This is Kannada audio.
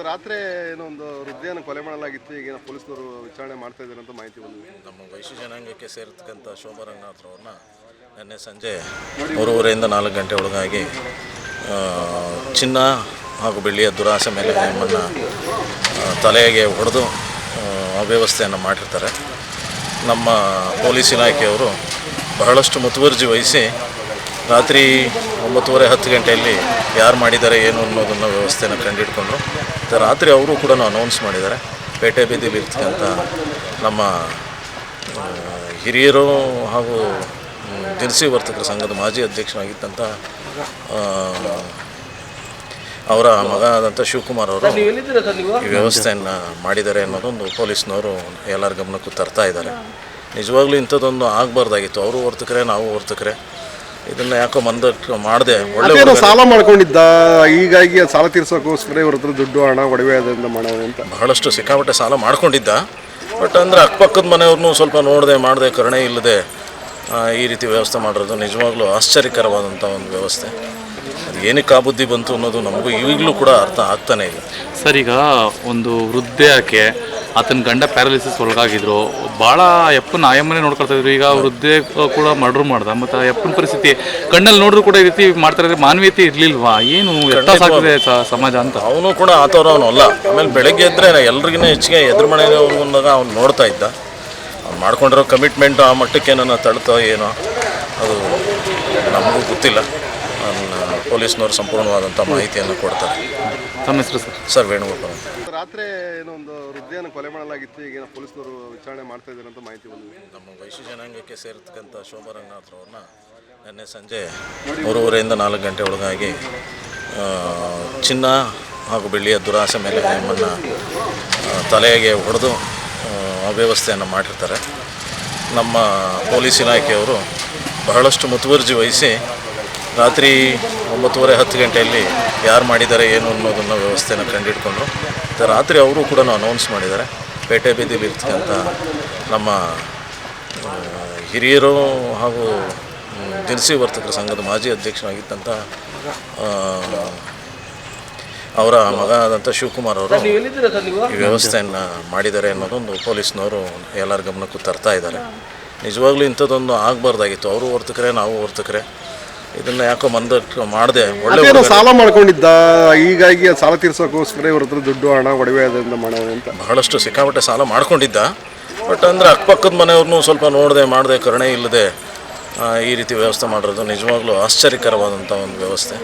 ರಾತ್ರಿ ಏನೋ ಒಂದು ವೃದ್ಧೆಯನ್ನು ಕೊಲೆ ಮಾಡಲಾಗಿತ್ತು. ಈಗ ಪೊಲೀಸರು ವಿಚಾರಣೆ ಮಾಡ್ತಾ ಇದ್ದಾರೆ ಅಂತ ಮಾಹಿತಿ ಬಂದಿದೆ. ನಮ್ಮ ವೈಶ್ಯ ಜನಾಂಗಕ್ಕೆ ಸೇರಿರ್ತಕ್ಕಂಥ ಶೋಭಾ ರಂಗನಾಥ್ರವ್ರನ್ನ ನಿನ್ನೆ ಸಂಜೆ 3:30ರಿಂದ 4 ಗಂಟೆ ಒಳಗಾಗಿ ಚಿನ್ನ ಹಾಗೂ ಬೆಳ್ಳಿಯ ದುರಾಸೆ ಮೇಲೆ ನಮ್ಮನ್ನು ತಲೆಗೆ ಹೊಡೆದು ಅವ್ಯವಸ್ಥೆಯನ್ನು ಮಾಡಿರ್ತಾರೆ. ನಮ್ಮ ಪೊಲೀಸ್ ಇಲಾಖೆಯವರು ಬಹಳಷ್ಟು ಮುತುವರ್ಜಿ ವಹಿಸಿ ರಾತ್ರಿ 9:30-10 ಗಂಟೆಯಲ್ಲಿ ಯಾರು ಮಾಡಿದ್ದಾರೆ ಏನು ಅನ್ನೋದನ್ನು ವ್ಯವಸ್ಥೆಯನ್ನು ಕಂಡುಹಿಡ್ಕೊಂಡ್ರು. ಮತ್ತು ರಾತ್ರಿ ಅವರು ಕೂಡ ಅನೌನ್ಸ್ ಮಾಡಿದ್ದಾರೆ. ಪೇಟೆ ಬೀದಿಲಿ ಇರ್ತಕ್ಕಂಥ ನಮ್ಮ ಹಿರಿಯರು ಹಾಗೂ ದಿನಸಿ ವರ್ತಕರ ಸಂಘದ ಮಾಜಿ ಅಧ್ಯಕ್ಷರಾಗಿದ್ದಂಥ ಅವರ ಮಗ ಆದಂಥ ಶಿವಕುಮಾರ್ ಅವರು ಈ ವ್ಯವಸ್ಥೆಯನ್ನು ಮಾಡಿದ್ದಾರೆ ಅನ್ನೋದೊಂದು ಪೊಲೀಸ್ನವರು ಎಲ್ಲರ ಗಮನಕ್ಕೂ ತರ್ತಾ ಇದ್ದಾರೆ. ನಿಜವಾಗ್ಲೂ ಇಂಥದ್ದೊಂದು ಆಗಬಾರ್ದಾಗಿತ್ತು. ಅವರು ವರ್ತಕರೇ, ನಾವು ವರ್ತಕರೇ. ಇದನ್ನು ಯಾಕೋ ಮಂದಟ್ಟು ಮಾಡದೆ ಒಳ್ಳೆ ಸಾಲ ಮಾಡ್ಕೊಂಡಿದ್ದ, ಹೀಗಾಗಿ ಸಾಲ ತೀರ್ಸೋಕ್ಕೋಸ್ಕರ ಇವ್ರ ಹತ್ರ ದುಡ್ಡು ಹಣ ಒಡವೆ ಅದರಿಂದ ಮಾಡೋದು ಅಂತ ಬಹಳಷ್ಟು ಸಿಕ್ಕಾಪಟ್ಟೆ ಸಾಲ ಮಾಡ್ಕೊಂಡಿದ್ದ. ಬಟ್ ಅಂದರೆ ಅಕ್ಕಪಕ್ಕದ ಮನೆಯವ್ರನ್ನೂ ಸ್ವಲ್ಪ ನೋಡದೆ ಮಾಡದೆ ಕರುಣೆ ಇಲ್ಲದೆ ಈ ರೀತಿ ವ್ಯವಸ್ಥೆ ಮಾಡಿರೋದು ನಿಜವಾಗ್ಲೂ ಆಶ್ಚರ್ಯಕರವಾದಂಥ ಒಂದು ವ್ಯವಸ್ಥೆ. ಅದು ಏನಕ್ಕೆ ಆ ಬುದ್ಧಿ ಬಂತು ಅನ್ನೋದು ನಮಗೂ ಈಗಲೂ ಕೂಡ ಅರ್ಥ ಆಗ್ತಾನೇ ಇಲ್ಲ. ಸರ್, ಈಗ ಒಂದು ವೃದ್ಧೆಯಾಕೆ ಆತನ ಗಂಡ ಪ್ಯಾರಾಲಿಸಿಸ್ ಒಳಗಾಗಿದ್ರು, ಭಾಳ ಅಪ್ಪನ ಆಯಮ್ಮನೇ ನೋಡ್ಕೊಳ್ತಾ ಇದ್ರು. ಈಗ ವೃದ್ಧೆ ಕೂಡ ಮರ್ಡರ್ ಮಾಡ್ದ. ಮತ್ತು ಅಪ್ಪನ ಪರಿಸ್ಥಿತಿ ಕಣ್ಣಲ್ಲಿ ನೋಡಿದ್ರು ಕೂಡ ಈ ರೀತಿ ಮಾಡ್ತಾರೆ. ಮಾನವೀಯತೆ ಇರಲಿಲ್ವಾ? ಏನು ವ್ಯತ್ಯಾಸ ಸಮಾಜ ಅಂತ. ಅವನು ಕೂಡ ಆತವ್ರು ಅಲ್ಲ. ಆಮೇಲೆ ಬೆಳಗ್ಗೆ ಎದ್ದರೆ ಎಲ್ರಿಗಿನ ಹೆಚ್ಚಿಗೆ ಎದುರು ಮನೆಗೆ ಬಂದಾಗ ಅವ್ನು ನೋಡ್ತಾ ಇದ್ದ. ಅವ್ನು ಮಾಡ್ಕೊಂಡಿರೋ ಕಮಿಟ್ಮೆಂಟು ಆ ಮಟ್ಟಕ್ಕೆ ನನ್ನ ತಳ್ತೋ ಏನೋ ಅದು ನಮಗೂ ಗೊತ್ತಿಲ್ಲ. ಪೊಲೀಸ್ನವರು ಸಂಪೂರ್ಣವಾದಂಥ ಮಾಹಿತಿಯನ್ನು ಕೊಡ್ತಾರೆ. ತಮ್ಮ ಹೆಸರು ಸರ್ ವೇಣುಗೋಪಾಲ್. ರಾತ್ರಿ ಏನೋ ಒಂದು ವೃದ್ಧೆಯನ್ನು ಕೊಲೆ ಮಾಡಲಾಗಿತ್ತು. ಈಗ ಪೊಲೀಸರು ವಿಚಾರಣೆ ಮಾಡ್ತಾ ಇದ್ದಾರೆ ಅಂತ ಮಾಹಿತಿ ಬಂದಿದೆ. ನಮ್ಮ ವೈಶ್ಯ ಜನಾಂಗಕ್ಕೆ ಸೇರಿರ್ತಕ್ಕಂಥ ಶೋಭಾ ರಂಗನಾಥ್ರವ್ರನ್ನ ನಿನ್ನೆ ಸಂಜೆ 3:30ರಿಂದ 4 ಗಂಟೆ ಒಳಗಾಗಿ ಚಿನ್ನ ಹಾಗೂ ಬೆಳ್ಳಿಯ ದುರಾಸೆ ಮೇಲೆ ನಮ್ಮನ್ನು ತಲೆಗೆ ಹೊಡೆದು ಅವ್ಯವಸ್ಥೆಯನ್ನು ಮಾಡಿರ್ತಾರೆ. ನಮ್ಮ ಪೊಲೀಸ್ ಇಲಾಖೆಯವರು ಬಹಳಷ್ಟು ಮುತುವರ್ಜಿ ವಹಿಸಿ ರಾತ್ರಿ 9:30-10 ಗಂಟೆಯಲ್ಲಿ ಯಾರು ಮಾಡಿದ್ದಾರೆ ಏನು ಅನ್ನೋದನ್ನು ವ್ಯವಸ್ಥೆಯನ್ನು ಕಂಡುಹಿಡ್ಕೊಂಡ್ರು. ಮತ್ತು ರಾತ್ರಿ ಅವರು ಕೂಡ ಅನೌನ್ಸ್ ಮಾಡಿದ್ದಾರೆ. ಪೇಟೆ ಬೀದಿಲಿ ಇರ್ತಕ್ಕಂಥ ನಮ್ಮ ಹಿರಿಯರು ಹಾಗೂ ದಿನಸಿ ವರ್ತಕರ ಸಂಘದ ಮಾಜಿ ಅಧ್ಯಕ್ಷರಾಗಿದ್ದಂಥ ಅವರ ಮಗ ಆದಂಥ ಶಿವಕುಮಾರ್ ಅವರು ಈ ವ್ಯವಸ್ಥೆಯನ್ನು ಮಾಡಿದ್ದಾರೆ ಅನ್ನೋದೊಂದು ಪೊಲೀಸ್ನವರು ಎಲ್ಲರ ಗಮನಕ್ಕೂ ತರ್ತಾ ಇದ್ದಾರೆ. ನಿಜವಾಗ್ಲೂ ಇಂಥದ್ದೊಂದು ಆಗಬಾರ್ದಾಗಿತ್ತು. ಅವರು ವರ್ತಕರೇ, ನಾವು ವರ್ತಕರೇ. ಇದನ್ನು ಯಾಕೋ ಮಂದಟ್ಟು ಮಾಡದೆ ಒಳ್ಳೆ ಸಾಲ ಮಾಡ್ಕೊಂಡಿದ್ದ, ಹೀಗಾಗಿ ಸಾಲ ತೀರ್ಸೋಕ್ಕೋಸ್ಕರ ಇವ್ರ ಹತ್ರ ದುಡ್ಡು ಹಣ ಒಡವೆ ಅದರಿಂದ ಮಾಡೋದು ಅಂತ ಬಹಳಷ್ಟು ಸಿಕ್ಕಾಪಟ್ಟೆ ಸಾಲ ಮಾಡ್ಕೊಂಡಿದ್ದ. ಬಟ್ ಅಂದರೆ ಅಕ್ಕಪಕ್ಕದ ಮನೆಯವ್ರನ್ನೂ ಸ್ವಲ್ಪ ನೋಡದೆ ಮಾಡದೆ ಕರುಣೆ ಇಲ್ಲದೆ ಈ ರೀತಿ ವ್ಯವಸ್ಥೆ ಮಾಡಿರೋದು ನಿಜವಾಗ್ಲೂ ಆಶ್ಚರ್ಯಕರವಾದಂಥ ಒಂದು ವ್ಯವಸ್ಥೆ.